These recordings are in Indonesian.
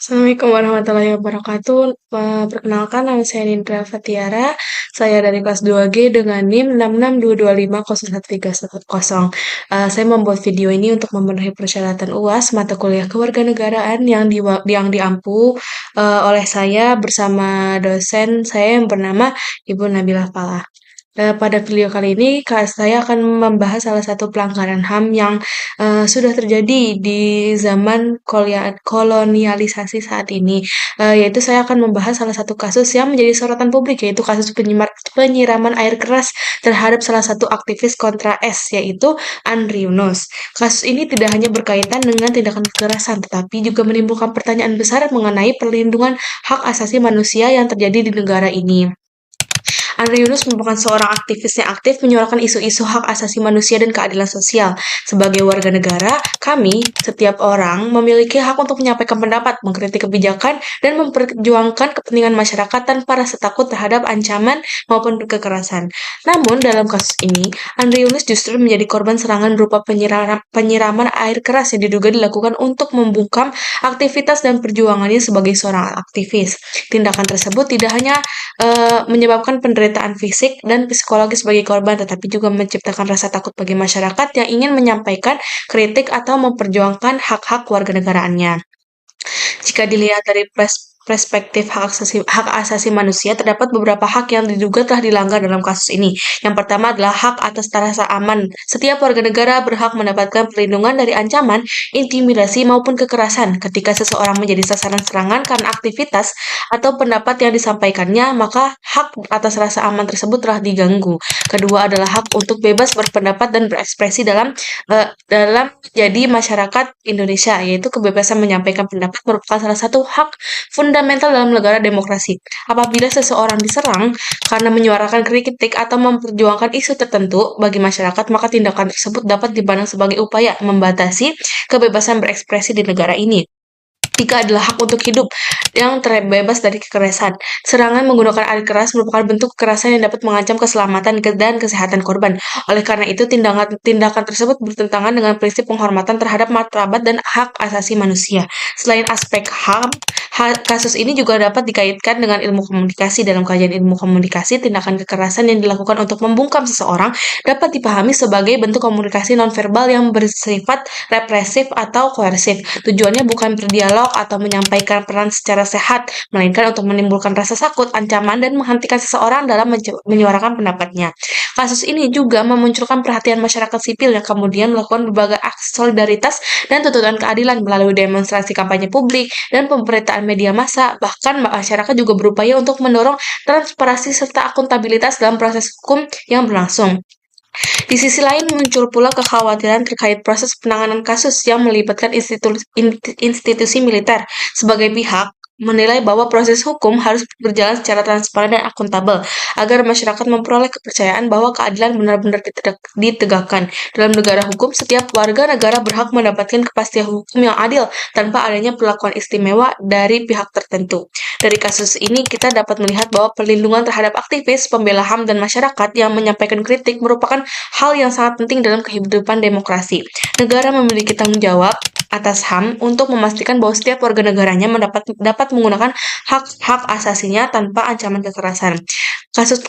Assalamualaikum warahmatullahi wabarakatuh. Perkenalkan nama saya Nindra Fatiara. Saya dari kelas 2G dengan NIM 6622501310. Saya membuat video ini untuk memenuhi persyaratan UAS mata kuliah kewarganegaraan yang diampu oleh saya bersama dosen saya yang bernama Ibu Nabilah Falah. Pada video kali ini, saya akan membahas salah satu pelanggaran HAM yang sudah terjadi di zaman kolonialisasi saat ini, yaitu saya akan membahas salah satu kasus yang menjadi sorotan publik, yaitu kasus penyiraman air keras terhadap salah satu aktivis kontra S, yaitu Andri Yunus. Kasus ini tidak hanya berkaitan dengan tindakan kekerasan, tetapi juga menimbulkan pertanyaan besar mengenai perlindungan hak asasi manusia yang terjadi di negara ini. Andri Yunus merupakan seorang aktivis yang aktif menyuarakan isu-isu hak asasi manusia dan keadilan sosial. Sebagai warga negara, kami, setiap orang, memiliki hak untuk menyampaikan pendapat, mengkritik kebijakan, dan memperjuangkan kepentingan masyarakat tanpa rasa takut terhadap ancaman maupun kekerasan. Namun, dalam kasus ini, Andri Yunus justru menjadi korban serangan berupa penyiraman air keras yang diduga dilakukan untuk membungkam aktivitas dan perjuangannya sebagai seorang aktivis. Tindakan tersebut tidak hanya menyebabkan penderitaan fisik dan psikologis bagi korban, tetapi juga menciptakan rasa takut bagi masyarakat yang ingin menyampaikan kritik atau memperjuangkan hak-hak warganegaraannya. Jika dilihat dari perspektif hak asasi manusia, terdapat beberapa hak yang diduga telah dilanggar dalam kasus ini. Yang pertama adalah hak atas rasa aman. Setiap warga negara berhak mendapatkan perlindungan dari ancaman, intimidasi, maupun kekerasan. Ketika seseorang menjadi sasaran serangan karena aktivitas atau pendapat yang disampaikannya, maka hak atas rasa aman tersebut telah diganggu. Kedua adalah hak untuk bebas berpendapat dan berekspresi dalam jadi masyarakat Indonesia, yaitu kebebasan menyampaikan pendapat merupakan salah satu hak fundamental dalam negara demokrasi. Apabila seseorang diserang karena menyuarakan kritik atau memperjuangkan isu tertentu bagi masyarakat, maka tindakan tersebut dapat dipandang sebagai upaya membatasi kebebasan berekspresi di negara ini. Tiga adalah hak untuk hidup yang terbebas dari kekerasan. Serangan menggunakan air keras merupakan bentuk kekerasan yang dapat mengancam keselamatan dan kesehatan korban. Oleh karena itu, tindakan tersebut bertentangan dengan prinsip penghormatan terhadap martabat dan hak asasi manusia. Selain aspek HAM, kasus ini juga dapat dikaitkan dengan ilmu komunikasi. Dalam kajian ilmu komunikasi, tindakan kekerasan yang dilakukan untuk membungkam seseorang dapat dipahami sebagai bentuk komunikasi nonverbal yang bersifat represif atau koersif. Tujuannya bukan berdialog atau menyampaikan peran secara sehat, melainkan untuk menimbulkan rasa takut, ancaman, dan menghentikan seseorang dalam menyuarakan pendapatnya. Kasus ini juga memunculkan perhatian masyarakat sipil yang kemudian melakukan berbagai aksi solidaritas dan tuntutan keadilan melalui demonstrasi kampanye publik dan pemberitaan media massa. Bahkan masyarakat juga berupaya untuk mendorong transparansi serta akuntabilitas dalam proses hukum yang berlangsung. Di sisi lain, muncul pula kekhawatiran terkait proses penanganan kasus yang melibatkan institusi militer. Sebagai pihak, menilai bahwa proses hukum harus berjalan secara transparan dan akuntabel, agar masyarakat memperoleh kepercayaan bahwa keadilan benar-benar ditegakkan. Dalam negara hukum, setiap warga negara berhak mendapatkan kepastian hukum yang adil tanpa adanya perlakuan istimewa dari pihak tertentu. Dari kasus ini, kita dapat melihat bahwa perlindungan terhadap aktivis, pembela HAM, dan masyarakat yang menyampaikan kritik merupakan hal yang sangat penting dalam kehidupan demokrasi. Negara memiliki tanggung jawab atas HAM untuk memastikan bahwa setiap warga negaranya dapat menggunakan hak-hak asasinya tanpa ancaman kekerasan. Kasus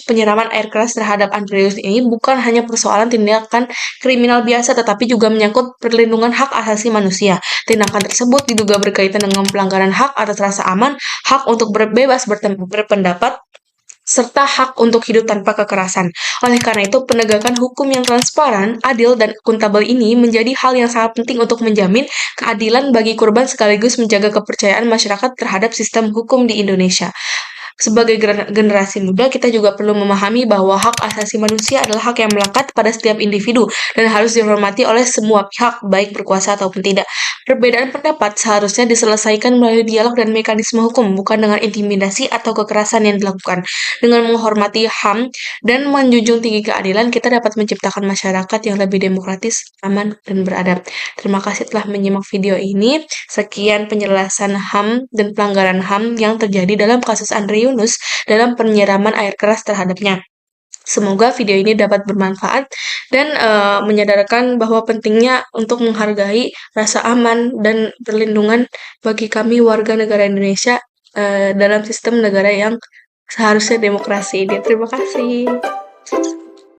penyiraman air keras terhadap Andreus ini bukan hanya persoalan tindakan kriminal biasa, tetapi juga menyangkut perlindungan hak asasi manusia. Tindakan tersebut diduga berkaitan dengan pelanggaran hak atas rasa aman, hak untuk bebas berpendapat, serta hak untuk hidup tanpa kekerasan. Oleh karena itu, penegakan hukum yang transparan, adil, dan akuntabel ini menjadi hal yang sangat penting untuk menjamin keadilan bagi korban sekaligus menjaga kepercayaan masyarakat terhadap sistem hukum di Indonesia. Sebagai generasi muda, kita juga perlu memahami bahwa hak asasi manusia adalah hak yang melekat pada setiap individu dan harus dihormati oleh semua pihak, baik berkuasa ataupun tidak. Perbedaan pendapat seharusnya diselesaikan melalui dialog dan mekanisme hukum, bukan dengan intimidasi atau kekerasan yang dilakukan. Dengan menghormati HAM dan menjunjung tinggi keadilan, kita dapat menciptakan masyarakat yang lebih demokratis, aman, dan beradab. Terima kasih telah menyimak video ini. Sekian penjelasan HAM dan pelanggaran HAM yang terjadi dalam kasus Andri Yunus dalam penyiraman air keras terhadapnya. Semoga video ini dapat bermanfaat dan menyadarkan bahwa pentingnya untuk menghargai rasa aman dan perlindungan bagi kami warga negara Indonesia dalam sistem negara yang seharusnya demokrasi ini. Terima kasih.